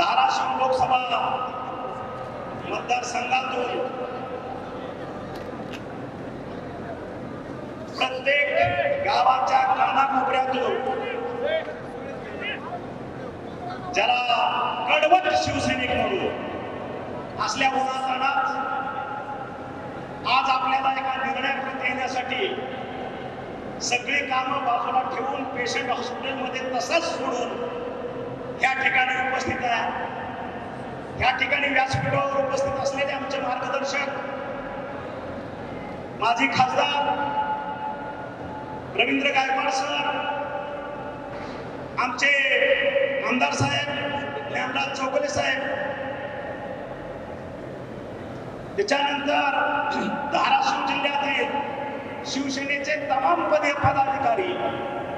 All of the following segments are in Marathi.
धाराशिव लोकसभा मतदारसंघातून प्रत्येक गावाच्या कानाकोपऱ्यातून ज्याला कडवट शिवसैनिक म्हणून असल्या उन्हातानात आज आपल्याला एका निर्णयाकडे येण्यासाठी सगळी कामं बाजूला ठेवून पेशंट हॉस्पिटलमध्ये तसाच सोडून या ठिकाणी उपस्थित आहे. या ठिकाणी व्यासपीठावर उपस्थित असलेले आमचे मार्गदर्शक माजी खासदार रवींद्र गायकवाड सर, आमचे आमदार साहेब ज्ञानराज चौगुले साहेब, त्याच्यानंतर धाराशिव जिल्ह्यातील शिवसेनेचे तमाम पदाधिकारी,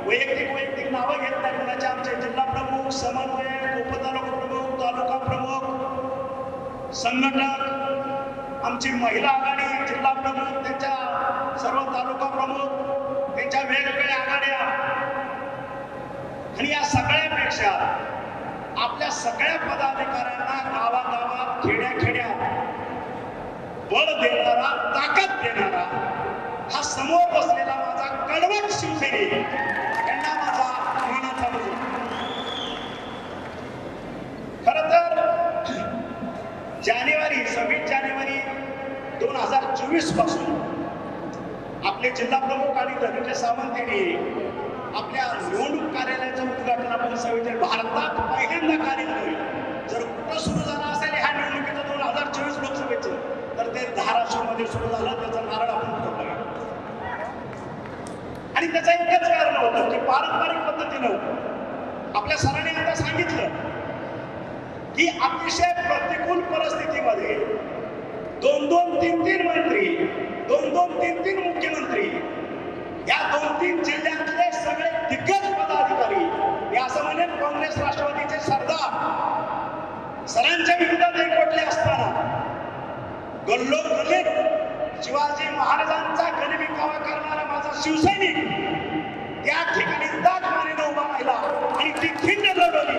वैयक्तिक नावं घेत नाही कोणाचे, आमचे जिल्हा प्रमुख, समन्वयक, उपतालुका प्रमुख, तालुका प्रमुख, संघटक, आमची महिला आघाडी, जिल्हा प्रमुख, त्यांच्या सर्व तालुका प्रमुख, त्यांच्या वेगवेगळ्या आघाड्या, आणि या सगळ्यापेक्षा आपल्या सगळ्या पदाधिकाऱ्यांना गावागावात खेड्याखेड्यात बळ देणारा, ताकद देणारा हा समोर बसलेला माझा कडवट शिवसैनिक, यांना माझा मानाचा मुलगा. खरं तर 26 जानेवारी 2024 पासून आपले जिल्हा प्रमुख आणि धनंजय सावंत यांनी आपल्या निवडणूक कार्यालयाचं उद्घाटन आपण सविधे भारतात पहिल्यांदा कार्यालय होईल. जर कुठं सुरू झाला असेल ह्या निवडणुकीचं 2024 लोकसभेचं, तर ते धाराशिव मध्ये सुरू झालं. त्याचं नारळ आपण ठेवलं आणि त्याचं एकच कारण होतं की पारंपरिक पद्धतीनं आपल्या सरांनी आता सांगितलं की अतिशय प्रतिकूल परिस्थितीमध्ये 2-2, 3-3 मंत्री, 2-2, 3-3 मुख्यमंत्री, या 2-3 जिल्ह्यातले सगळे दिग्गज पदाधिकारी, मी असं म्हणेन काँग्रेस राष्ट्रवादीचे सरदार सरांच्या विरोधात एकवटले असताना गल्लोगल्लीत शिवाजी महाराजांचा गनिमिकावा करणारा माझा शिवसैनिक त्या ठिकाणी दाटमानेनं उभा राहिला आणि ती खिंड लढवली.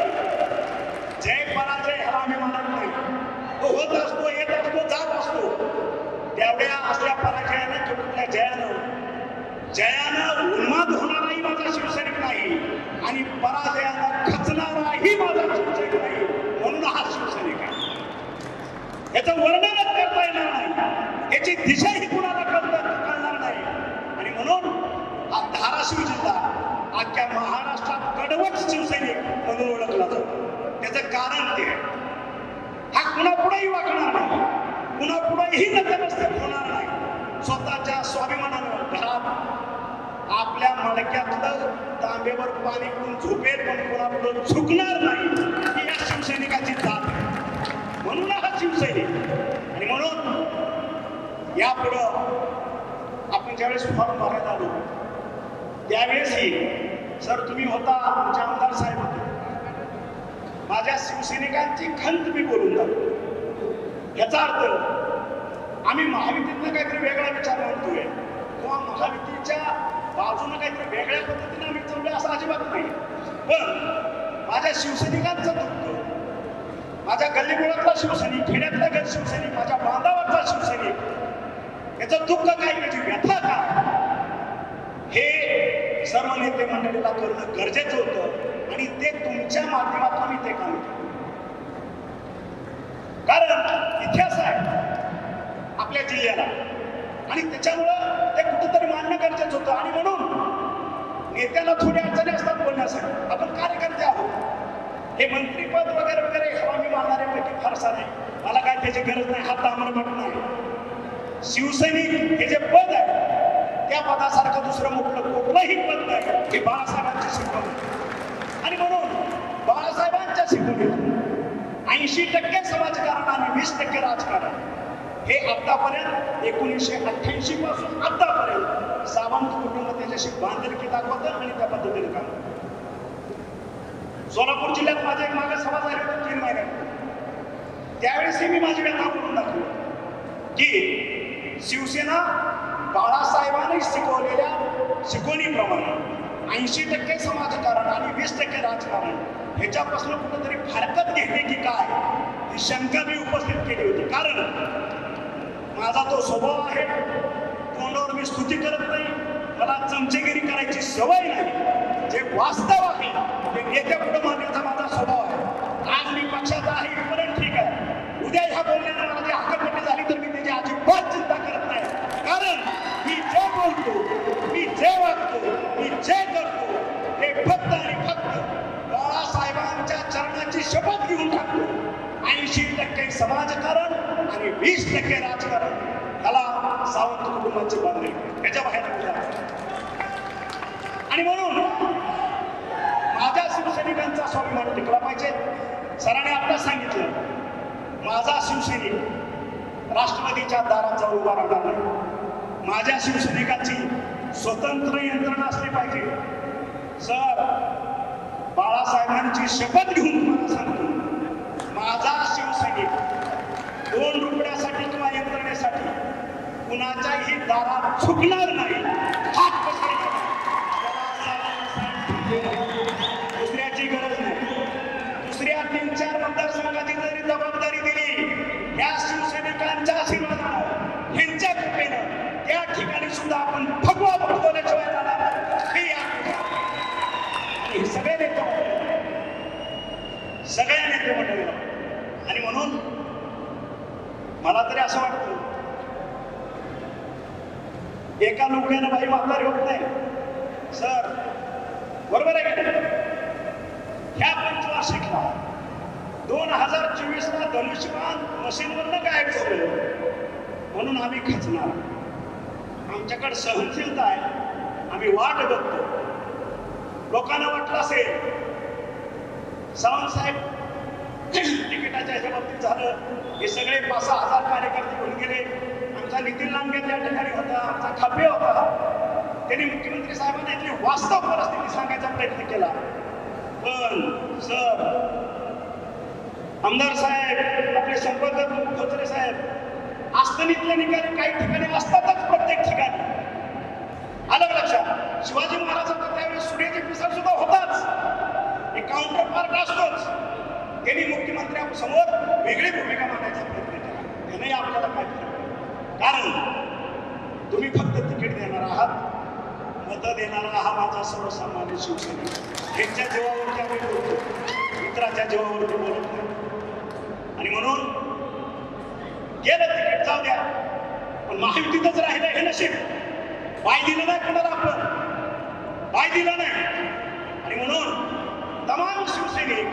जय पराजय ह्याला आम्ही मानत नाही. तो होत असतो, येत असतो, जात असतो. त्यावेळेला असल्या पराजयानं तो कुठल्या जयानं उन्माद होणाराही माझा शिवसैनिक नाही आणि पराजयानं खचणाराही माझा शिवसैनिक नाही. म्हणून हा शिवसैनिक आहे. याचं वर्णनच करता येणार नाही, याची दिशाही कुणाला कळणार नाही. आणि म्हणून हा धाराशिव जिल्हा अख्ख्या महाराष्ट्रात कडवट शिवसैनिक म्हणून ओळखला जातो. त्याचं कारण ते हा कुणापुढेही वाकणार नाही, कुणापुढेही नतमस्तक होणार नाही. स्वतःच्या स्वाभिमानानं घरात आपल्या मडक्यातलं तांब्यावर पाणी पिऊन झोपेल, पण कुणापुढे झुकणार नाही. ही या शिवसैनिकाची जात आहे. म्हणून हा शिवसैनिक. आणि म्हणून यापुढं आपण ज्यावेळेस फॉर्म भरायला आलो त्यावेळेसही सर तुम्ही होता, आमचे आमदार साहेब होते, माझ्या शिवसैनिकांची खंत मी बोलून जातो. याचा अर्थ आम्ही महायुतीतनं काहीतरी वेगळा विचार मांडतोय किंवा महायुतीच्या बाजूने काहीतरी वेगळ्या पद्धतीने आम्ही चाललोय असं अजिबात नाही. पण माझ्या शिवसैनिकांचं दुःख, माझ्या गल्लीबोळातला शिवसैनिक, खेड्यातला गट शिवसैनिक, माझ्या बांधावरचा शिवसैनिक, याचं दुःख काय, याची व्यथा काय, हे सर्व नेते मंडळीला करणं गरजेचं होतं आणि ते तुमच्या माध्यमातून मी ते काम केलं. कारण इतिहास आहे आपल्या जिल्ह्याला आणि त्याच्यामुळं ते कुठंतरी मांडणं गरजेचं होतं. आणि म्हणून नेत्याला थोडी अडचणी असतात बोलण्यासाठी. आपण कार्यकर्ते आहोत. हे मंत्रीपद वगैरे वगैरे आम्ही मानणाऱ्यापैकी फारसा नाही. मला काय त्याची गरज नाही, हात आम्हाला नाही. शिवसैनिक हे जे पद आहे त्या पदासारखं दुसरं कुठलंही पद नाही. हे बाळासाहेबांची शिकवण. आणि म्हणून बाळासाहेबांच्या शिकवणीतून 80% समाजकारण आणि 20% राजकारण हे आतापर्यंत 1988 पासून आतापर्यंत सावंत कुटुंब त्याच्याशी बांधिलकी दाखवतं आणि त्या पद्धतीने काम. सोलापूर जिल्ह्यात माझे एक मागे सभा झाली होती 3 महिन्यात. त्यावेळेसही मी माझी व्यथा करून दाखवली की शिवसेना बाळासाहेबांनी शिकवलेल्या शिकवणीप्रमाणे 80% समाजकारण आणि 20% राजकारण ह्याच्यापासून कुठेतरी फारकत घेते की काय शंका मी उपस्थित केली होती. कारण माझा तो स्वभाव आहे, तोंडावर मी स्तुती करत नाही, मला चमचेगिरी करायची सवय नाही. जे वास्तव आहे ते नेत्यापुढे मानण्याचा माझा स्वभाव आहे. आज मी पक्षाचा आहे इथपर्यंत ठीक आहे. उद्या ह्या बोलण्यानं मला जी हक्कपट्टी झाली तर मी त्याची अजिबात चिंता करत नाही. कारण मी जे बोलतो, मी जे वागतो, मी जे करतो हे फक्त आणि फक्त बाळासाहेबांच्या चरणाची शपथ घेऊन टाकतो. 80% समाजकारण आणि 20% राजकारण, त्याला सावंत कुटुंबाची बांधणी, त्याच्या बाहेर आणि म्हणून माझ्या शिवसैनिकांचा स्वाभिमान टिकला पाहिजे. सरांनी आता सांगितलं, माझा शिवसैनिक राष्ट्रवादीच्या दारात जाऊन उभा राहणार नाही. माझ्या शिवसैनिकांची स्वतंत्र यंत्रणा असली पाहिजे. सर, बाळासाहेबांची शपथ घेऊन तुम्हाला सांगतो, माझा शिवसैनिक 2 रुपयासाठी किंवा यंत्रणेसाठी कुणाच्याही दारात झुकणार नाही. हात पसरणार दुसऱ्याची गरज नाही. दुसऱ्या 3-4 मतदारसंघाची जरी जबाबदारी दिली, या शिवसैनिकांच्या आशीर्वादानं, ह्यांच्या कृपेनं त्या ठिकाणी सुद्धा आपण भगवा भगवल्याशिवाय जाणार हे सगळे नेते मंडळी, सगळ्या नेते मंडळीला. आणि म्हणून मला तरी असं वाटतं, एका लोकांना बाई म्हातारी होत नाही. सर, बरोबर आहे का? ह्या पंचवार्षिकला 2024ला धनुष्यबाण मशीनवरनं गायब झालं म्हणून आम्ही खचणार. आमच्याकडे सहनशीलता आहे, आम्ही वाट बघतो. लोकांना वाटलं असेल सावंत साहेब तिकिटाच्या ह्याच्या बाबतीत झालं, हे सगळे 5-6 हजार कार्यकर्ते होऊन गेले. आमचा नितीन लांडगे त्या ठिकाणी होता, आमचा खापे होता. त्यांनी मुख्यमंत्री साहेबांना इथली वास्तव परिस्थिती सांगायचा प्रयत्न केला. पण सर, आमदार साहेब, आपले संपर्क खोचरे साहेब, आस्थनीतले निकाली काही ठिकाणी असतातच, प्रत्येक ठिकाणी आलं लक्षात. शिवाजी महाराजांचा त्यावेळेस सूर्याचे पिसर सुद्धा होताच, एक काउंटर पार्ट असतोच. त्यांनी मुख्यमंत्र्यांसमोर वेगळी भूमिका मांडायचा प्रयत्न केला. त्याने आपल्याला काय केलं? कारण तुम्ही फक्त तिकीट देणार आहात, मत देणारा हा माझा सर्वसामान्य शिवसैनिक. ह्यांच्या जीवावरती आम्ही बोलतो, मित्राच्या जीवावरती बोलत नाही. आणि म्हणून गेलं तिकीट, जाऊ द्या, पण महायुतीतच राहिलं हे नशीब. पाय दिलं नाही कोणाला, आपण पाय दिलं नाही. आणि म्हणून तमाम शिवसैनिक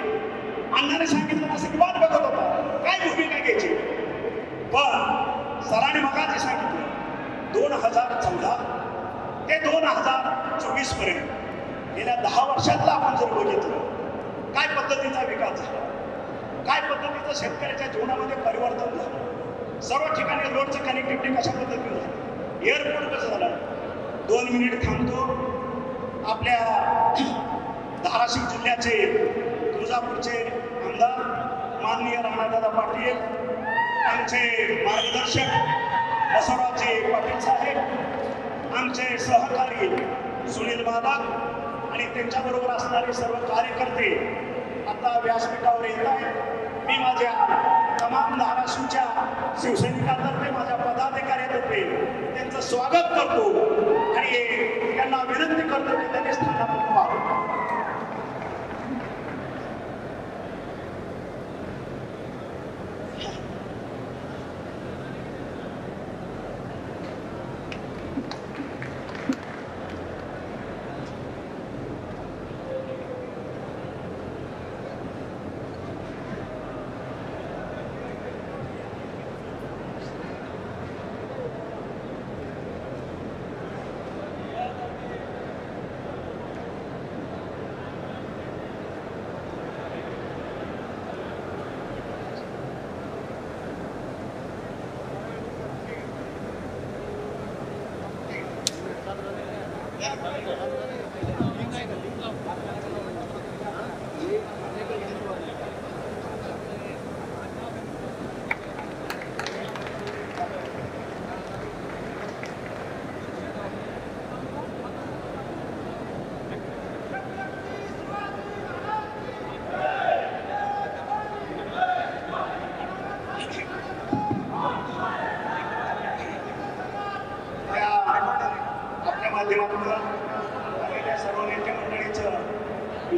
अण्णाने सांगितलं तसं की वाट बघत होता काय भूमिका घ्यायची. पण सरांनी मगाशी सांगितलं 2014 ते 2024 पर्यंत गेल्या 10 वर्षातला आपण जर बघितलं, काय पद्धतीचा विकास झाला, काय पद्धतीचं शेतकऱ्याच्या जीवनामध्ये परिवर्तन झालं. सर्व ठिकाणी रोडचं कनेक्टिव्हिटी कशा पद्धतीने झालं, एअरपोर्ट कसं झालं. 2 मिनिट थांबतो. आपल्या धाराशिव जिल्ह्याचे तुळजापूरचे आमदार माननीय राणादादा पाटील, आमचे मार्गदर्शक बसवरावचे पाटील साहेब, आमचे सहकारी सुनील मालक आणि त्यांच्याबरोबर असणारे सर्व कार्यकर्ते आता व्यासपीठावर येत आहेत. मी माझ्या तमाम धाराशिवच्या शिवसैनिकांतर्फे, माझ्या पदाधिकाऱ्यांतर्फे त्यांचं स्वागत करतो आणि त्यांना विनंती करतो की त्यांनी स्थानापन्न व्हावं.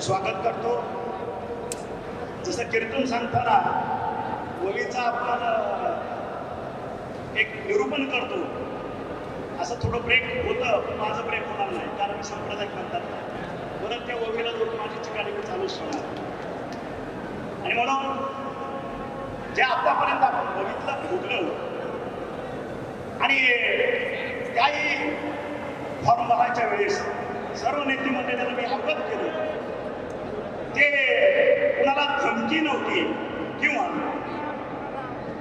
स्वागत करतो. जसं कीर्तन सांगताना ओवीचं आपण एक निरूपण करतो, असं थोडं ब्रेक होतं, पण माझं ब्रेक होणार नाही, कारण मी संप्रदाय म्हणतात परत त्या ओवीला जोडून माझी चिकाटी मी चालूच ठेवणार. आणि म्हणून जे आतापर्यंत आपण बघितलं भोगलं आणि त्याही फॉर्म भरायच्या वेळेस सर्व नेते मंडळींना मी अवगत केलं. ते कुणाला धमकी नव्हती किंवा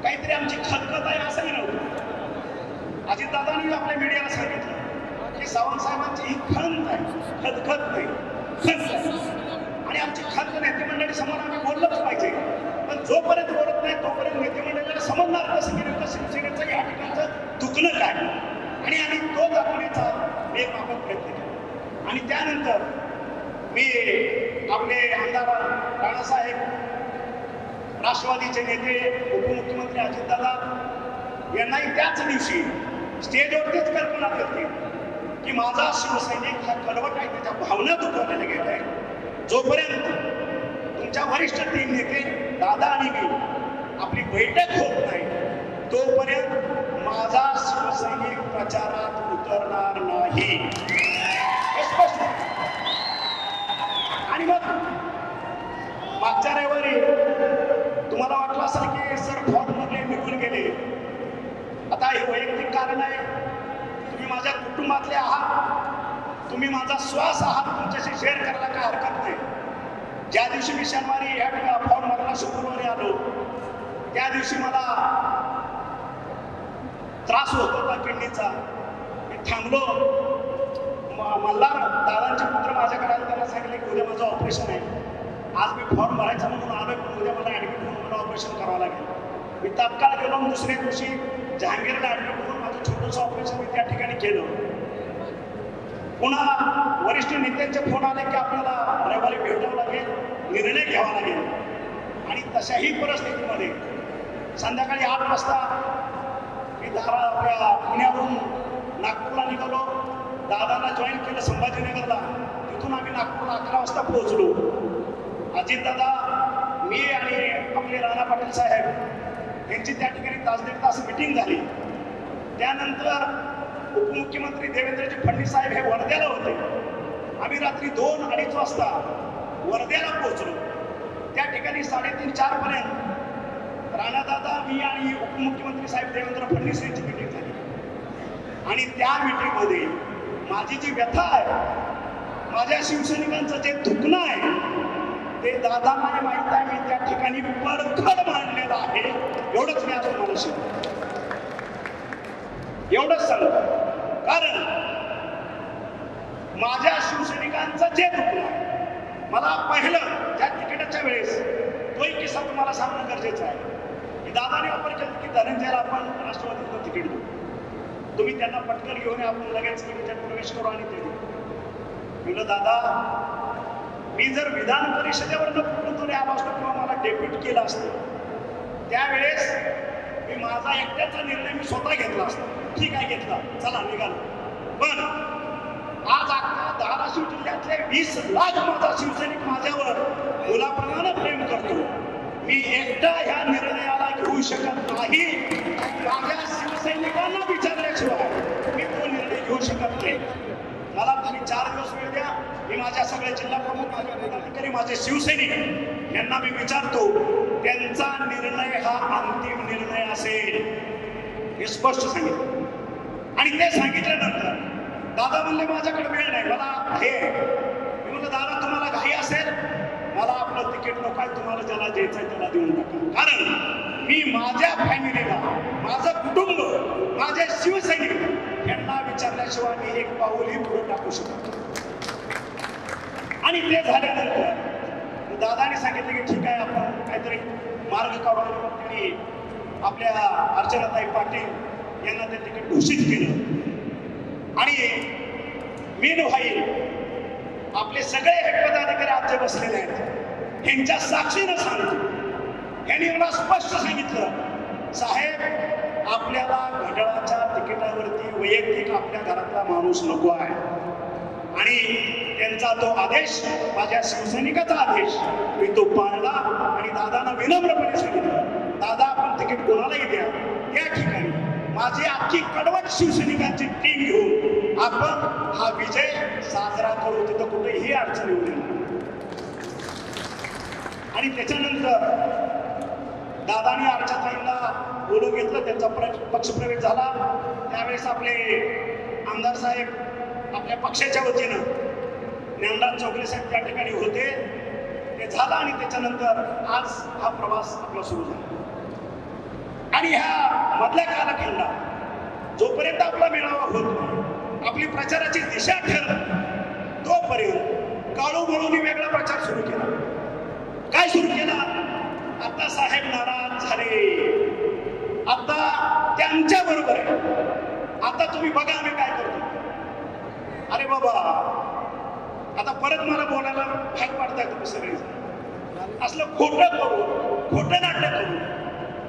काहीतरी आमची खतखत आहे असंही नव्हतं. अजितदादांनी आपल्या मीडियाला सांगितलं की सावंत साहेबांची ही खंत आहे, खतखत नाही, खंत आहे. आणि आमची खंत नेते मंडळी समोर आम्ही बोललंच पाहिजे. पण जोपर्यंत बोलत नाही तोपर्यंत नेते मंडळीला समजणार कसं की नेमकं शिवसेनेचं या ठिकाणचं दुखणं काय, आणि तो दाखवण्याचा एक आपण प्रयत्न केला. आणि त्यानंतर मी आपले आमदार राणासाहेब, राष्ट्रवादीचे नेते उपमुख्यमंत्री अजितदादा यांनाही त्याच दिवशी स्टेजवरतीच कल्पना करते की माझा शिवसैनिक हा कडवट आहे, त्याच्या भावना दुखवलेल्या गेल्या आहेत. जोपर्यंत तुमच्या वरिष्ठ तीन नेते दादा आणि मी आपली बैठक होत नाही तोपर्यंत माझा शिवसैनिक प्रचारात उतरणार नाही, हे स्पष्ट. आणि मग मागच्या रविवारी तुम्हाला वाटलं असेल की सर फॉर्ममधले निघून गेले. आता हे वैयक्तिक कारण आहे, तुम्ही माझ्या कुटुंबातले आहात, तुम्ही माझा श्वास आहात, तुमच्याशी शेअर करायला काय हरकत नाही. ज्या दिवशी मी शनिवारी या फॉर्ममधला शुक्रवारी आलो त्या दिवशी मला त्रास होत होता किडनीचा. मी थांबलो. मल्हार दादांचे पुत्र माझ्याकडे आले, त्यांना सांगितले की उद्या माझं ऑपरेशन आहे. आज मी फॉर्म भरायचा म्हणून आलो, पण उद्या मला ॲडमिट होऊन मला ऑपरेशन करावं लागेल. मी तात्काळ गेलो. दुसऱ्या दिवशी जहांगीरला ॲडमिट होऊन माझं छोटंसं ऑपरेशन मी त्या ठिकाणी केलं. पुन्हा वरिष्ठ नेत्यांचे फोन आले की आपल्याला रविवारी भेटावं लागेल, निर्णय घ्यावा लागेल. आणि तशाही परिस्थितीमध्ये संध्याकाळी 8 वाजता मी आपल्या पुण्यावरून नागपूरला निघालो. दादाला जॉईन केलं संभाजीनगरला. तिथून आम्ही नागपूरला 11 वाजता पोहोचलो. अजितदादा, मी आणि आपले राणा पाटील साहेब यांची त्या ठिकाणी तास 1.5 तास मिटिंग झाली. त्यानंतर उपमुख्यमंत्री देवेंद्रजी फडणवीस साहेब हे वर्ध्याला होते. आम्ही रात्री 2-2:30 वाजता वर्ध्याला पोहोचलो. त्या ठिकाणी 3:30-4 पर्यंत राणादादा, मी आणि उपमुख्यमंत्री साहेब देवेंद्र फडणवीस यांची मिटिंग झाली. आणि त्या मिटिंगमध्ये माझी जी व्यथा आहे, माझ्या शिवसैनिकांचं जे दुखणं आहे ते दादांना माहीत आहे. मी त्या ठिकाणी परखड मांडलेलं आहे. एवढंच मी आता मला शिकतो, एवढंच सांगतो. कारण माझ्या शिवसैनिकांचं जे दुखणं आहे, मला पहिलं त्या तिकिटाच्या वेळेस तोही किस्सा तुम्हाला सांगणं गरजेचं आहे की दादाने ऑफर केलं की धनंजयला आपण राष्ट्रवादीचं तिकीट देऊ. तुम्ही त्यांना पटकन घेऊन आपण लगेच तिकीटात प्रवेश करू आणि ते देऊ. म्हणलं दादा, मी जर विधान परिषदेवरनं कुठून आलो असतो किंवा मला डेप्युट केलं असतं त्यावेळेस मी माझा एकट्याचा निर्णय मी स्वतः घेतला असता. ठीक आहे, घेतला, चला निघालो. पण आज अख्खा धाराशिव जिल्ह्यातले 20 लाख माझा शिवसैनिक माझ्यावर मुलाप्रमाणे प्रेम करतो. मी एकटा ह्या निर्णयाला घेऊ शकत नाही. माझ्या शिवसैनिकांना विचारल्याशिवाय मी तो निर्णय घेऊ शकत नाही. मला तुम्ही 4 दिवस वेळ द्या. मी माझ्या सगळे जिल्हा प्रमुख, माझे पदाधिकारी, माझे शिवसैनिक यांना मी विचारतो, त्यांचा निर्णय हा अंतिम निर्णय असेल, हे स्पष्ट सांगितलं. आणि ते सांगितल्यानंतर दादा म्हणले माझ्याकडे वेळ नाही, मला हे. मी म्हणलं दादा, तुम्हाला घाई असेल, मला आपलं तिकीट नको आहे, तुम्हाला ज्याला द्यायचं आहे त्याला देऊन टाका. कारण मी माझ्या फॅमिलीला, माझं कुटुंब, माझे शिवसैनिक यांना विचारल्याशिवाय मी एक पाऊलही पुढे टाकू शकतो. आणि ते झाल्यानंतर दादाने सांगितलं की ठीक आहे, आपण काहीतरी मार्ग काढून. त्यांनी आपल्या अर्चनाताई पाटील यांना ते तिकीट घोषित केलं. आणि मी भाई, आपले सगळे पदाधिकारी आज जे बसलेले आहेत यांच्या साक्षीनं सांगतो, यांनी मला स्पष्ट सांगितलं, साहेब, आपल्याला घड्याळाच्या तिकिटावरती वैयक्तिक आपल्या घरातला माणूस नको आहे. आणि त्यांचा तो आदेश, माझ्या शिवसैनिकाचा आदेश मी तो पाळला आणि दादांना विनम्रपणे सांगितलं, दादा आपण तिकीट कोणालाही द्या, त्या ठिकाणी माझी अख्खी कडवट शिवसैनिकांची टीम घेऊन आपण हा विजय साजरा करू, तिथं कुठेही अडचण येऊ नये. आणि त्याच्यानंतर दादानी अर्चाताईंना बोलून घेतलं, त्यांचा पक्षप्रवेश झाला. त्यावेळेस आपले आमदार साहेब आपल्या पक्षाच्या वतीनं ज्ञानराज चौगले साहेब त्या ठिकाणी होते, ते झालं. आणि त्याच्यानंतर आज हा प्रवास आपला सुरू झाला. आणि ह्या मधल्या कालखंडात जोपर्यंत आपला मेळावा होत नाही, आपली प्रचाराची दिशा ठरत, तोपर्यंत काळूबळूनी वेगळा प्रचार सुरू केला. काय सुरू केला? आता साहेब नाराज झाले, आता त्यांच्या बरोबर आहे, आता तुम्ही बघा आम्ही काय करतो. अरे बाबा, आता परत मला बोलायला भाग पाडताय तुम्ही सगळे. असलं खोटं करून, खोटं नाटक करून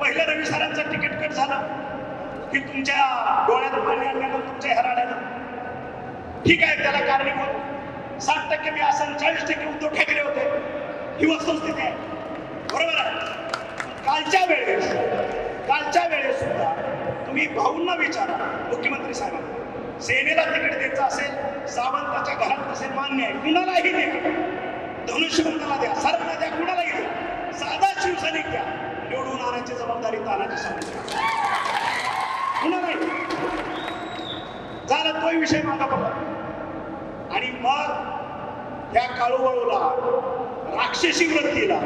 पहिलं रवी सरांचं तिकीट कट झालं की तुमच्या डोळ्यात पाणी आणल्यानं, तुमच्या हराड्यानं. ठीक आहे, त्याला कारणीभूत 60% मी असं, 40% उद्धव ठाकरे होते, ही वस्तुस्थिती आहे, बरोबर आहे. कालच्या वेळेस सुद्धा तुम्ही भाऊंना विचारा, मुख्यमंत्री साहेबांना, सेनेला तिकीट द्यायचं असेल, सावंताच्या घरात असेल, मान्य आहे, कुणालाही द्या, धनुष्यबाणाला द्या, सरांना द्या, कुणालाही द्या, साधा शिवसैनिक द्या, निवडून आणण्याची जबाबदारी तानाची सांगितली, कुणालाही झालं. तोही विषय मागा बघा. आणि मग त्या काळूबाळूला, राक्षसी वृत्तीला,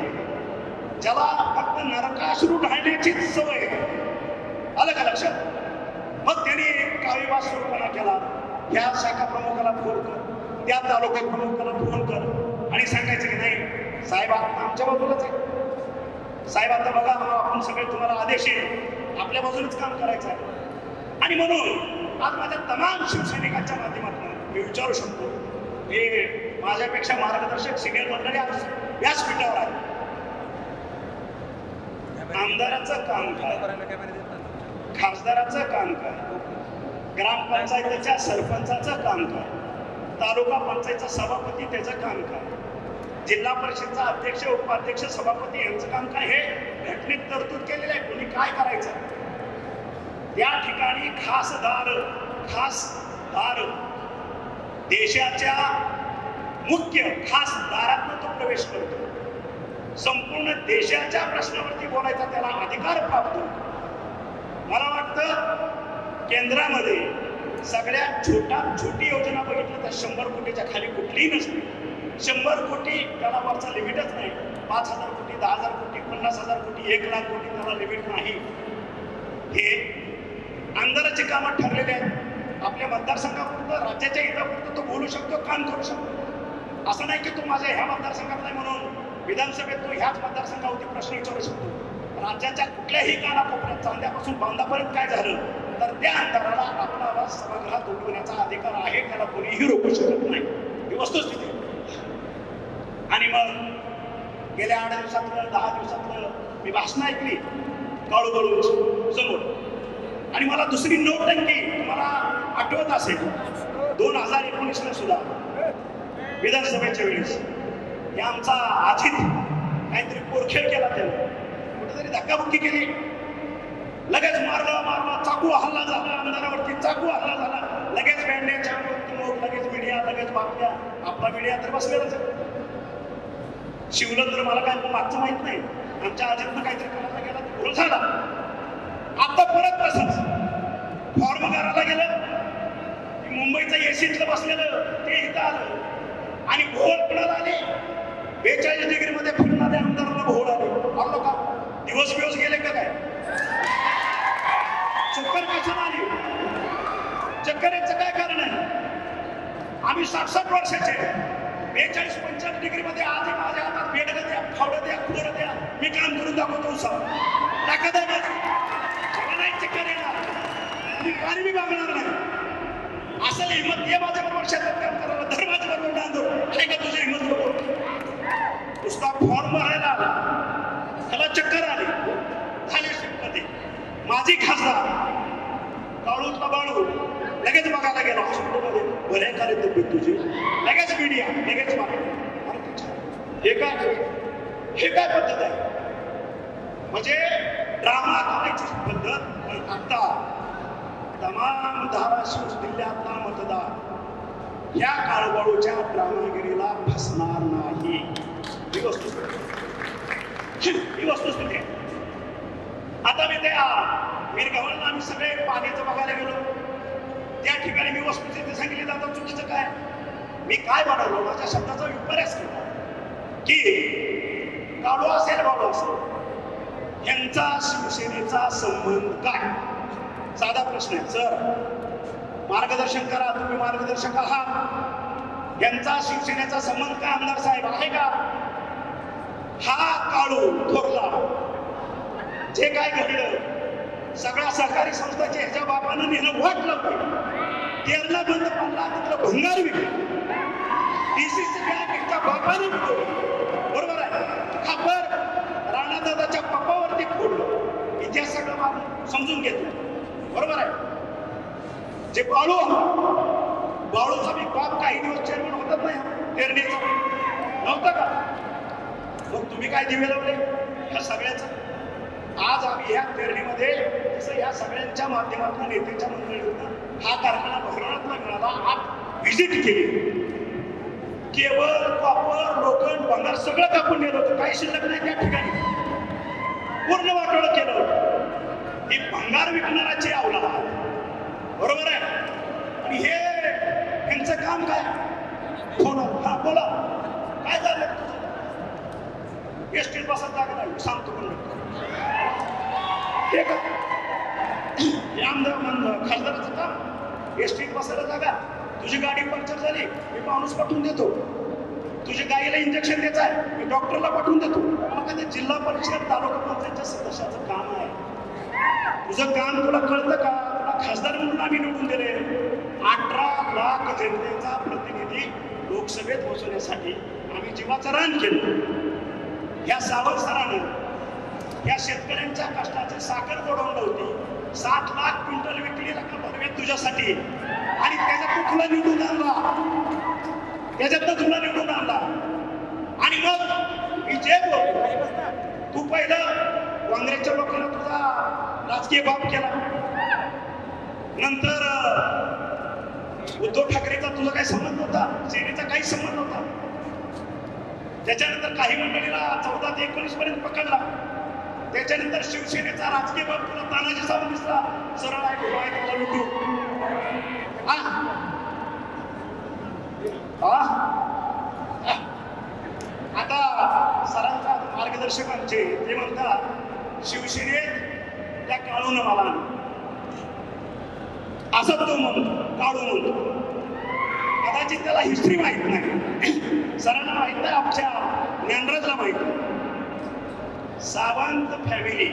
ज्याला फक्त नरकाश्रू ढाळण्याचीच सवय, आलं का लक्षात? मग त्याने काळीबाज सुरूपणा केला. ह्या शाखा प्रमुखाला फोन कर, त्या तालुका प्रमुखाला फोन कर आणि सांगायचं की नाही साहेब आमच्या बाजूलाच आहे, साहेब आता बघा आपण सगळे तुम्हाला आदेश येईल, आपल्या बाजूलाच काम करायचं आहे. आणि म्हणून आज माझ्या तमाम शिवसैनिकांच्या माध्यमातून मी विचारू शकतो, हे माझ्यापेक्षा मार्गदर्शक सिनियर मंडळी आज व्यासपीठावर आहे. आमदाराचं काम काय, खासदाराचं काम काय, ग्रामपंचायतीच्या सरपंचाचं काम काय, तालुका पंचायतचा सभापती त्याचं काम काय, जिल्हा परिषदचा अध्यक्ष, उपाध्यक्ष, सभापती यांचं काम काय, हे घटनेत तरतूद केलेलं आहे. कोणी काय करायचं, या ठिकाणी खासदार देशाच्या मुख्य खासदारातून तो प्रवेश करतो. संपूर्ण देशाच्या प्रश्नावरती बोलायचा त्याला अधिकार प्राप्त होतो. मला वाटतं केंद्रामध्ये सगळ्यात छोटी योजना बघितलं तर 100 कोटीच्या खाली कुठलीही नसते. 100 कोटी त्याला वरचा लिमिटच नाही. 5,000 कोटी, 10,000 कोटी, 50,000 कोटी, 1,00,000 कोटी त्याला लिमिट नाही. हे आमदाराची कामं ठरलेले आहेत. आपल्या मतदारसंघापुरतं, राज्याच्या हितापुरतं तो बोलू शकतो, काम करू शकतो. असं नाही की तो माझ्या ह्या मतदारसंघात नाही म्हणून विधानसभेत तो ह्याच मतदारसंघावरती प्रश्न विचारू शकतो. राज्याच्या कुठल्याही कानाकोपऱ्यात, चांद्यापासून बांधापर्यंत काय झालं तर त्या आमदाराला आपला आवाज सभागृहात उठवण्याचा अधिकार आहे, त्याला कोणीही रोखू शकत नाही. ही वस्तुस्थिती. आणि मग गेल्या 8 दिवसातलं 10 दिवसातलं मी भाषणं ऐकली काळूबाळू समोर. आणि मला दुसरी नौटंकी तुम्हाला आठवत असेल 2019ला सुद्धा विधानसभेच्या वेळेस हे आमचा अजित काहीतरी पोरखेळ केला, त्याने कुठेतरी धक्काबुक्की केली, लगेच मारलं, चाकू हल्ला झाला, आमदारावरती चाकू हल्ला झाला, लगेच बँड्याच्या लगेच मीडिया, लगेच बातम्या. आपला मीडिया तर बसलेलाच आहे. शिवलं तर मला काय मागचं माहित नाही, आमच्या अजितनं काहीतरी करायला गेला भूल झाला. आता परत तसंच फॉर्म करायला गेलं, मुंबईचं एसीतलं बसलेलं ते इथं आलं आणि भोळ कुणाला आले, 42 डिग्रीमध्ये फिरणाऱ्या आमदारांना भोळ आले. आलो का दिवस गेले का काय? चक्कर कशाला आली? चक्कर याचं काय कारण आहे? आम्ही 60-60 वर्षाचे, 42-45 डिग्रीमध्ये आज माझ्या हातात बेडगं द्या, फावडं द्या, खुडं द्या, मी काम करून दाखवतो. ताकद आहे माझी, नाही चक्कर येणार, मी पाणी मी मागणार नाही. असं हिंमत ये माझ्या बरोबर शेतात काम करायला, धर्माच्या बरोबर बांधो, आहे का तुझी हिंमत बरोबर? नुसता फॉर्म भरायला आला, त्याला चक्कर आली, झाली शिफ्टमध्ये. माझी खासदार काळूतला बाळू लगेच बघायला गेला हॉस्पिटलमध्ये, बरे करे तब्येत तुझी लगेच मीडिया लगेच हे काय पद्धत आहे म्हणजे ड्रामा करायची पद्धत. पण आता तमाम धाराशिव जिल्ह्यातला मतदार ह्या काळबाळूच्या ड्रामागिरीला फसणार नाही. ही वस्तुस्थिती आहे. आता मी त्या वीरगव्हाणला आम्ही सगळे पाण्याचं बघायला गेलो. त्या ठिकाणी मी वस्तुस्थिती सांगितली जातं चुकीचं काय मी काय बनवलं माझ्या शब्दाचा विपर्यास केला की काळू असेल बाळू असेल यांचा शिवसेनेचा संबंध काय. साधा प्रश्न आहे. सर मार्गदर्शन करा तुम्ही मार्गदर्शक आहात. यांचा शिवसेनेचा संबंध काय आमदार साहेब आहे का. हा काळू थोरला जे काय घडलं सगळ्या सहकारी संस्थांच्या ह्याच्या बापानं नेलं वाट लावलं. तेरणा बंद पडला तिथलं भंगार विकलं. डीसीसी बँक ह्याच्या बापानं विकलं. बरोबर आहे. खापर राणादादाच्या पप्पावरती फोडलं. इतिहास सगळं मारून समजून घेतलं. बरोबर आहे. जे बाळूचा मी बाप काही दिवस चेअरमन होतात नाही तेरणीचा नव्हता का. मग तुम्ही काय दिवे लावले ह्या सगळ्याचं. आज आम्ही ह्या तेरणीमध्ये जसं या सगळ्यांच्या माध्यमातून नेत्यांच्या मंडळीतून हा कारखाना भरवण्यातला मिळाला. आज व्हिजिट केली. केबल कॉपर लोखंड भंगार सगळं कापून नेलं होतं. काही शिल्लक नाही त्या ठिकाणी. पूर्ण वाटोळं केलं होतं. ही भंगार विकणाराची अवलाद. बरोबर आहे. आणि हे यांचं काम काय फोन हा बोला काय झालं तुझं एसटीत बसत जागा नाही सांगतो पण हे का खासदाराचं काम एसटीत बसायला जागा. तुझी गाडी पंक्चर झाली मी माणूस पाठवून देतो. तुझ्या गाईला इंजेक्शन द्यायचं आहे मी डॉक्टरला पाठवून देतो. मग ते जिल्हा परिषद तालुका पंचायतच्या सदस्याचं काम आहे. तुझं काम तुला कळतं का. तुला खासदार म्हणून आम्ही निवडून दिले. 18 लाख जनतेचा प्रतिनिधी लोकसभेत पोहोचवण्यासाठी आम्ही जीवाचं रान केलं. या सावंत सरानं या शेतकऱ्यांच्या कष्टाची साखर गोडवून होती. 7 लाख क्विंटल विकली रक्कम भरवेत तुझ्यासाठी आणि त्याच्यात तुला निवडून आणला. आणि मग विजय तू पहिलं काँग्रेसच्या लोकांना तुझा राजकीय बाप केला. नंतर उद्धव ठाकरेचा तुझा काही संबंध होता. सेनेचा काही संबंध नव्हता. त्याच्यानंतर काही मंडळीला 14 ते 19 पर्यंत पकडला. त्याच्यानंतर शिवसेनेचा राजकीय बाप तुला तानाजी सावंत दिसला. सरळ आहे तुला लुटू. आता सरांचा मार्गदर्शकांचे ते म्हणतात शिवसेनेत त्या काळून मला असं तो म्हणतो काळू म्हणतो. कदाचित त्याला हिस्ट्री माहित नाही. सरांना माहित नाही आमच्या ज्ञानराजला माहित नाही. सावंत फॅमिली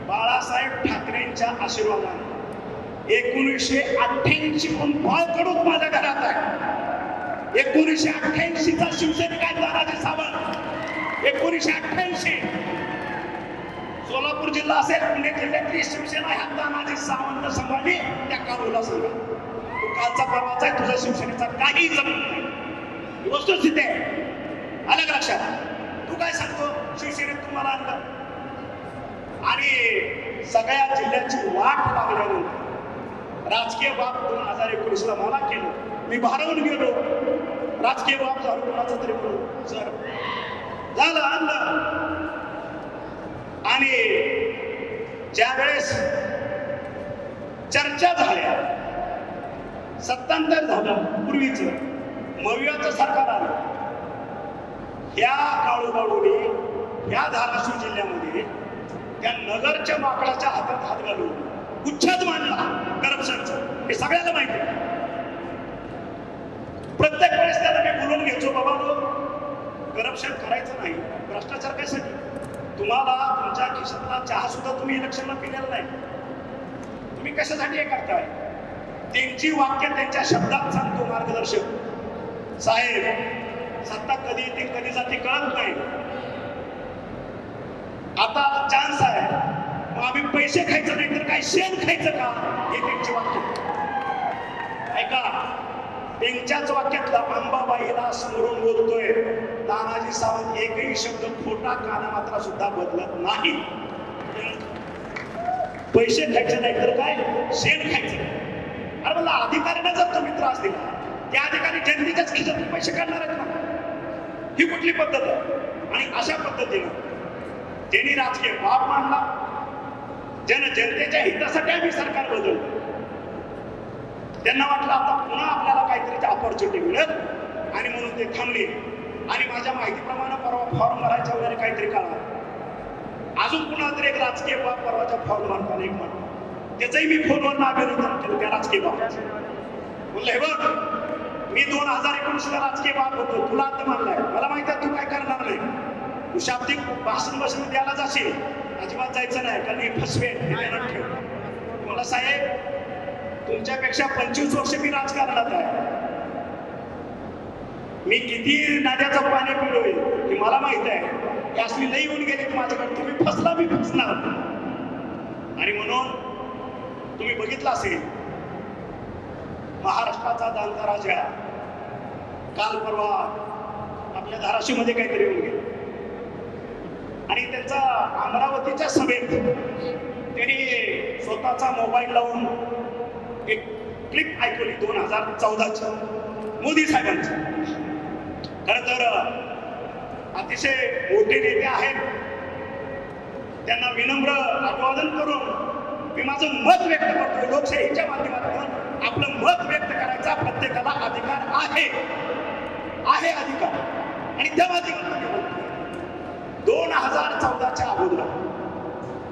बाळासाहेब ठाकरेंच्या आशीर्वादाने 1988 पासून बाळकडून माझ्या घरात आहे. 1988चा शिवसैनिक आहे तानाजी सावंत. 1988 सोलापूर जिल्हा असेल पुणे जिल्ह्यातली शिवसेना ह्या तानाजी सावंत सांभाळली. त्या काळूला सांगा तू कालचा परवाचा आहे. तुझ्या शिवसेनेचा काही जमत नाही. वस्तुस्थिती आहे. आलं का लक्षात. तू काय सांगतो शिवसेनेत तुम्हाला आणलं आणि सगळ्या जिल्ह्याची वाट लागल्यानंतर राजकीय बाब 2019ला मला केलं. मी भारावून गेलो. राजकीय बाब झालो कोणाचा तरी म्हणून सर झालं आणलं. आणि ज्या वेळेस चर्चा झाल्या सत्तांतर झालं पूर्वीच मवियाचं सरकार आलं. या काळूबाळूने या धाराशिव जिल्ह्यामध्ये त्या नगरच्या माकडाच्या हातात हात घालून गुच्छाच मांडला करप्शनचा. हे सगळ्याला माहिती आहे. प्रत्येक वेळेस त्याला मी बोलून घ्यायचो बाबा करप्शन करायचं नाही. भ्रष्टाचार कशासाठी. तुम्हाला तुमच्या खिशातला चहा सुद्धा तुम्ही इलेक्शनला पिलेला नाही. तुम्ही कशासाठी हे करताय. त्यांची वाक्य त्यांच्या शब्दात सांगतो मार्गदर्शक साहेब. सत्ता कधी येते कधी जाते कळत नाही. आता चान्स आहे मग आम्ही पैसे खायचं नाही तर काय शेण खायचं का. हे त्यांचे वाक्य ऐका. त्यांच्याच वाक्यातला अंबाबाईला स्मरून बोलतोय तानाजी सावंत. एकही शब्द खोटा कानामात्रा सुद्धा बदलत नाही. पैसे खायचे नाही तर काय शेण खायचं. अरे मला अधिकाऱ्यांना जर तुम्ही त्रास दिला त्या अधिकारी जनतेच्याच खिशातून पैसे काढणार आहेत ना. ही कुठली पद्धत आहे? आणि अशा पद्धतीनं ज्यांनी राजकीय बाप मानला, जनतेच्या हितासाठी आम्ही सरकार बदलतो, त्यांना वाटलं आता पुन्हा आपल्याला काहीतरी ऑपॉर्च्युनिटी मिळेल आणि म्हणून ते थांबले. आणि माझ्या माहितीप्रमाणे परवा फॉर्म भरायच्या वगैरे काहीतरी काढा. अजून पुन्हा तरी एक राजकीय बाब परवाच्या फॉर्म भरताना एक म्हणतो, त्याचंही मी फोनवर अभिनंदन केलं त्या राजकीय बाबाचं. म्हणलं हे बघ, मी 2019ला राजकीय बाब होतो, तुला आता मानलाय, मला माहिती आहे तू काय करणार नाही. तू शाब्दिक भाषण द्यायला जाशील, अजिबात जायचं नाही कारण हे फसवे ठेव. मला साहेब तुमच्यापेक्षा 25 वर्ष मी राजकारणात आहे. मी किती नद्याचं पाणी पिलोय हे मला माहित आहे. की असली लई येऊन गेली माझ्याकडे, तुम्ही फसला मी फसणार. आणि म्हणून तुम्ही बघितलं असेल महाराष्ट्राचा जाणता राजा काल परवा आपल्या धाराशिवमध्ये काहीतरी येऊन गेले आणि त्यांचा अमरावतीच्या सभेत त्यांनी स्वतःचा मोबाईल लावून एक क्लिप ऐकवली 2014ची मोदी साहेबांची. खर तर अतिशय मोठे नेते आहेत, त्यांना विनम्र अभिवादन करून मी माझं मत व्यक्त करतो. लोकशाहीच्या माध्यमातून आपलं मत व्यक्त करायचा प्रत्येकाला अधिकार आहे अधिकार. आणि त्या माध्यमातून 2014च्या अगोदर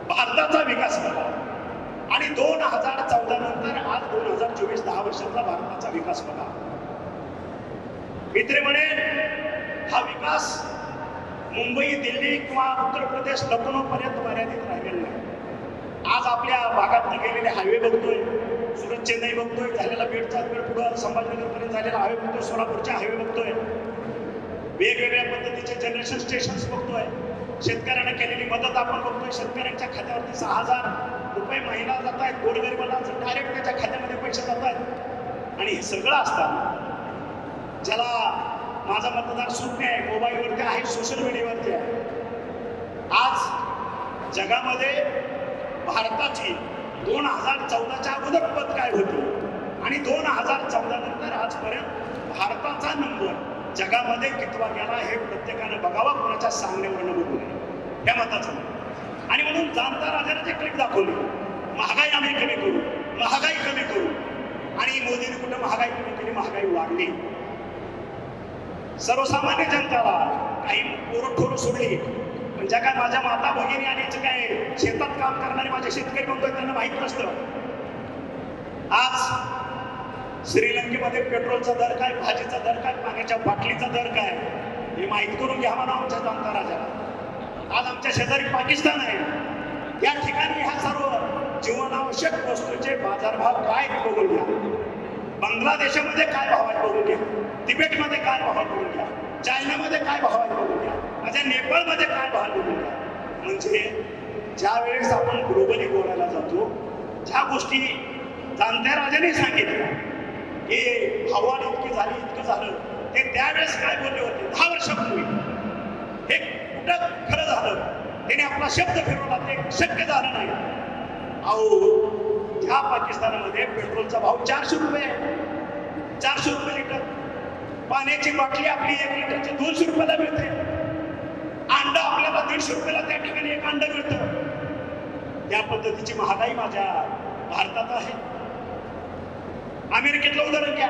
भारताचा विकास झाला आणि 2014 नंतर आज 2024 10 वर्षातला भारताचा विकास बघा. मित्र म्हणे हा विकास मुंबई, दिल्ली किंवा उत्तर प्रदेश, लखनौ पर्यंत मर्यादित राहिलेला नाही. आज आपल्या भागात गेलेले हायवे बघतोय, सुरत चेन्नई बघतोय, झालेला बीडचा पुढं संभाजीनगर पर्यंत झालेला हायवे बघतोय, सोलापूरचे हायवे बघतोय, वेगवेगळ्या पद्धतीचे जनरेशन स्टेशन्स बघतोय, शेतकऱ्यांना केलेली मदत आपण बघतोय. शेतकऱ्यांच्या खात्यावरती 6,000 रुपये महिना जात आहेत, गोरगरिबांना डायरेक्ट त्याच्या खात्यामध्ये पैसे जात आहेत. आणि हे सगळं असताना ज्याला माझा मतदार शून्य आहे, मोबाईलवरती आहे, सोशल मीडियावरती आहे, आज जगामध्ये भारताची 2014च्या अगोदर पद काय होती आणि 2014 नंतर आजपर्यंत भारताचा नंबर जगामध्ये कितवा गेला हे प्रत्येकानं बघावं, कोणाच्या सांगण्यावरनं बघू नये या मताचं. आणि म्हणून जाणता राजाने जे क्लिप दाखवली, महागाई आम्ही कमी करू, महागाई कमी करू, आणि मोदीने कुठं महागाई कमी केली, महागाई वाढली. सर्वसामान्य जनताला काही पोरं सोडली, पण ज्या काय माझ्या माता भगिनी आणि जे काय शेतात काम करणारे माझे शेतकरी म्हणतोय त्यांना माहित नसतं. आज श्रीलंकेमध्ये पेट्रोलचा दर काय, भाजीचा दर काय, पाण्याच्या बाटलीचा दर काय हे माहित करून घ्या म्हणा आमच्या जाणता राजाला. आज आमच्या शेजारी पाकिस्तान आहे, त्या ठिकाणी ह्या सर्व जीवनावश्यक वस्तूचे बाजारभाव काय बघून घ्या. बांगलादेशामध्ये काय भाव आहे बघून घ्या, तिबेटमध्ये काय भाव आहे बघून घ्या, चायनामध्ये काय भाव आहे बघून घ्या, माझ्या नेपाळमध्ये काय भाव बघून घ्या. म्हणजे ज्या वेळेस आपण ग्लोबली बोलायला जातो, ज्या गोष्टी जाणत्या राजाने सांगितल्या की हवा इतकी झाली, इतकं झालं, ते त्यावेळेस काय बोलले होते 10 वर्षापूर्वी, हे कुठं खरं झालं, त्याने आपला शब्द फिरवला, ते शक्य झालं नाही. अहो ह्या पाकिस्तानामध्ये पेट्रोलचा भाव 400 रुपये आहे, 400 रुपये लिटर. पाण्याची बाटली आपली 1 लिटरची 200 रुपयाला मिळते. अंडा आपल्याला 150 रुपयाला त्या ठिकाणी एक अंडा मिळतं. त्या पद्धतीची महागाई माझ्या भारतात आहे. अमेरिकेतलं उदाहरण घ्या,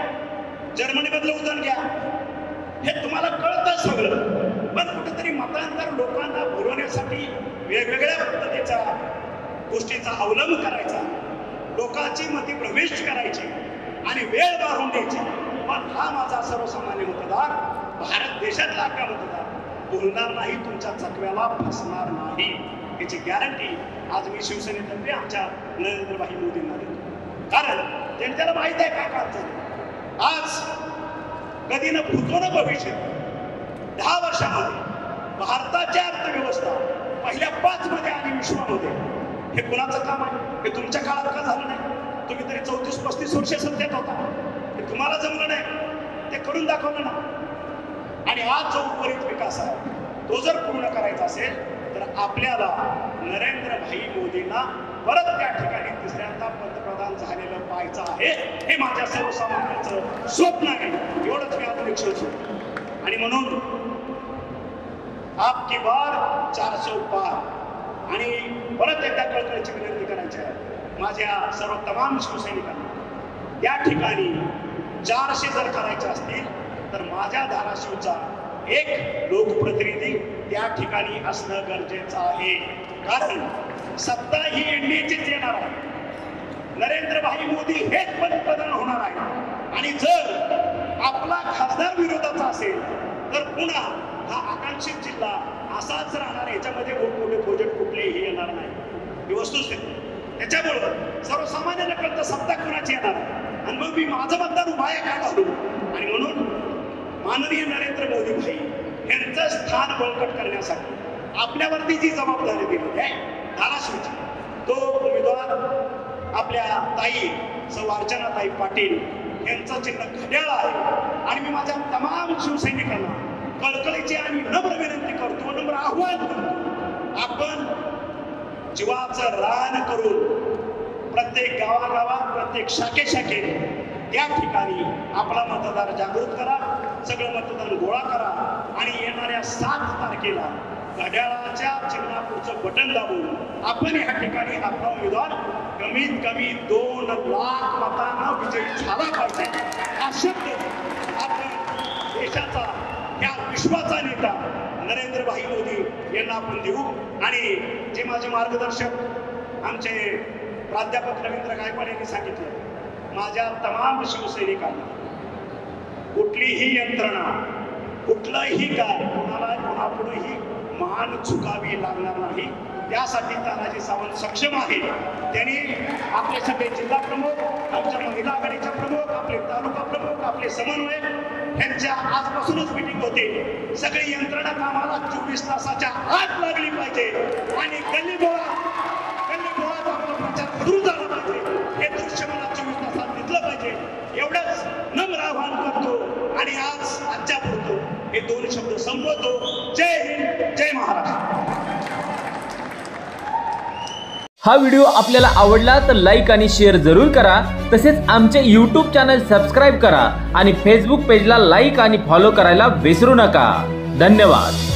जर्मनीमधलं उदाहरण घ्या, हे तुम्हाला कळतं सगळं. पण कुठेतरी मतांतर लोकांना बोलवण्यासाठी वेगवेगळ्या पद्धतीचा गोष्टीचा अवलंब करायचा, लोकांची मती प्रविष्ट करायची आणि वेळ मारून द्यायची. पण हा माझा सर्वसामान्य मतदार, भारत देशातला आपला मतदार बोलणार नाही, तुमच्या चकव्याला फसणार नाही, याची गॅरंटी आज मी शिवसेनेतर्फे आमच्या नरेंद्रभाई मोदींना देतो. कारण त्यांच्याला माहित आहे काय काम झालं. आज कधी न भूतो न भविष्य 10 वर्षामध्ये भारताची अर्थव्यवस्था पहिल्या 5 मध्ये आली विश्वामध्ये. हे कुणाचं काम आहे? हे तुमच्या काळात का झालं नाही? तुम्ही तरी 34-35 वर्ष सत्तेत होता. तुम्हाला जमलं नाही ते करून दाखवलं ना. आणि आज जो उर्वरित विकास आहे तो जर पूर्ण करायचा असेल तर आपल्याला नरेंद्र भाई मोदींना परत त्या ठिकाणी तिसऱ्यांदा पंतप्रधान झालेलं पाहायचं आहे. हे माझ्या सर्वसामान्यांचं स्वप्न आहे. एवढंच मी आता निश्चित. आणि म्हणून आपकी बार 400 पार. आणि परत एकदा कळकळीची विनंती करायची आहे माझ्या सर्व तमाम शिवसैनिकांना, या ठिकाणी 400 जर करायचे असतील तर माझ्या धाराशिवचा एक लोकप्रतिनिधी त्या ठिकाणी असणं गरजेचं आहे. कारण सत्ता ही एनडीएचीच येणार आहे. नरेंद्र भाई मोदी हेच पंतप्रधान होणार आहे. आणि जर आपला खासदार विरोधाचा असेल तर पुन्हा हा आकांक्षित जिल्हा असाच राहणार. याच्यामध्ये मोठमोठे प्रोजेक्ट कुठलेही येणार नाही. ही वस्तुस्थिती. त्याच्यामुळं सर्वसामान्य कळतं सत्ता कुणाची येणार आणि मग मी माझं मतदान उभाया का घालू. आणि म्हणून माननीय नरेंद्र मोदी भाई यांचं स्थान बळकट करण्यासाठी आपल्यावरती जी जबाबदारी दिली आहे धाराशिवची, तो उमेदवार आपल्या ताई सौ अर्चनाताई पाटील यांचं चिन्ह घड्याळ आहे. आणि मी माझ्या तमाम शिवसैनिकांना कळकळीची आणि नम्र विनंती करतो, नम्र आव्हान करतो, आपण जीवाचं रान करून प्रत्येक गावागावात प्रत्येक शाखेशाखेत त्या ठिकाणी आपला मतदार जागृत करा, सगळं मतदान गोळा करा आणि येणाऱ्या 7 तारखेला घड्याळाच्या चिन्हापुढचं बटन दाबून आपण या ठिकाणी आपला उमेदवार कमीत कमी 2 लाख मतांना विजयी झाला पाहिजे. हा शब्द आपण देशाचा या विश्वाचा नेता नरेंद्र भाई मोदी यांना आपण देऊ. आणि जे माझे मार्गदर्शक आमचे प्राध्यापक रवींद्र गायकवाड यांनी सांगितलं, माझ्या तमाम शिवसैनिकांना कुठलीही यंत्रणा कुठलंही काय कोणाला कोणापुढेही मान चुकावी लागणार नाही. त्यासाठी तानाजी सावंत सक्षम आहे. त्यांनी आपले सगळे जिल्हा प्रमुख, आमच्या महिला आघाडीच्या प्रमुख, आपले तालुका प्रमुख, आपले समन्वयक यांच्या आजपासूनच मीटिंग होते. सगळी यंत्रणा कामाला 24 तासाच्या आत लागली पाहिजे आणि गल्लीबोळात आपला प्रचार सुरू झाला पाहिजे. हे दृश्य मला 24 तासात दिसलं पाहिजे. एवढंच नम्र आवाहन करतो आणि आजच्या पुरतो हे 2 शब्द संपवतो. जय हिंद, जय महाराष्ट्र. हा व्हिडिओ आपल्याला आवडला तर लाईक आणि शेअर जरूर करा. तसेच आमचे YouTube चॅनल सबस्क्राईब करा आणि Facebook पेजला लाईक आणि फॉलो करायला विसरू नका. धन्यवाद.